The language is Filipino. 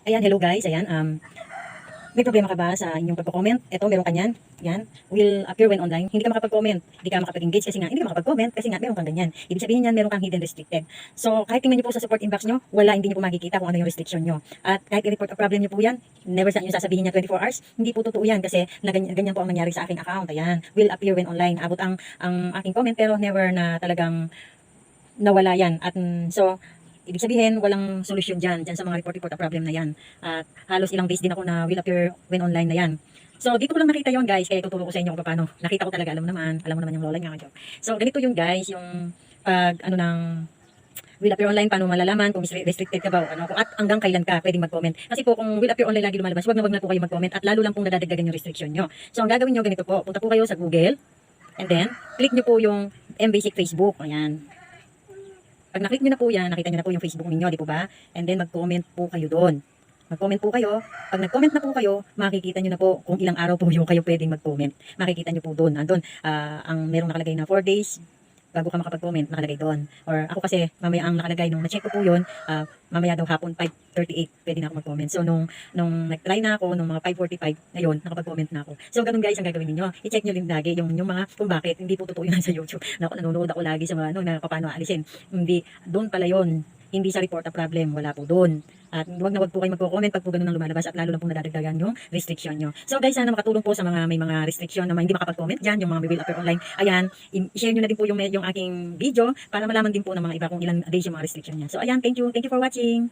Ayan, hello guys. Ayan, may problema ka ba sa inyong pagko-comment? Ito, meron ka niyan. Yan, will appear when online. Hindi ka makapag-comment. Hindi ka makapag-engage kasi nga, hindi ka makapag-comment kasi nga, meron kang ganyan. Ibig sabihin niyan, meron kang hidden restricted. So, kahit tingnan niyo po sa support inbox nyo, wala, hindi niyo po makikita kung ano yung restriction nyo. At kahit i-report ang problem niyo po yan, never sa inyo sasabihin niya 24 hours. Hindi po totoo yan kasi na ganyan po ang nangyari sa aking account. Ayan, will appear when online. Abot ang aking comment pero never na talagang nawala yan. At so, ibig sabihin, walang solusyon dyan sa mga report a problem na yan. At halos ilang days din ako na will appear when online na yan. So, dito ko lang nakita yon guys, kaya tuturo ko sa inyo kung paano. Nakita ko talaga, alam mo naman yung lola niya. So, ganito yung guys, yung pag, ng will appear online, paano malalaman kung restricted ka ba o ano, kung at hanggang kailan ka pwedeng mag-comment. Kasi po, kung will appear online lagi lumalabas, wag na po kayo mag-comment at lalo lang pong nadadagdagan yung restriction nyo. So, ang gagawin nyo, ganito po, punta po kayo sa Google, and then, click nyo po yung MBasic Facebook, ayan. Pag naklik nyo na po yan, nakita nyo na po yung Facebook ninyo, di po ba? And then mag-comment po kayo doon. Mag-comment po kayo. Pag nag-comment na po kayo, makikita nyo na po kung ilang araw po yung kayo pwedeng mag-comment. Makikita nyo po doon. Andun, ang merong nakalagay na 4 days, bago ka makapag-comment, nakalagay doon. Or ako kasi, mamaya ang nakalagay, nung na-check ko po yun, mamaya daw hapon, 5:38, pwede na ako mag-comment. So, nung nag-try na ako, nung mga 5:45, ngayon, nakapag-comment na ako. So, ganun guys, ang gagawin niyo. I-check nyo din lagi yung mga, kung bakit, hindi po totoo yun sa YouTube. Nanonood ako lagi sa mga, na paano alisin. Hindi, doon pala yun. Hindi sa report a problem, wala po doon. At wag po kayo magko-comment pag po ganun ang lumalabas at lalo lang po nadadagdagan yung restriction nyo. So guys, sana makatulong po sa mga may mga restriction na hindi makapag-comment dyan, yung mga will appear online. Ayan, i-share nyo na din po yung aking video para malaman din po ng mga iba kung ilang days yung mga restriction niya. So ayan, thank you for watching.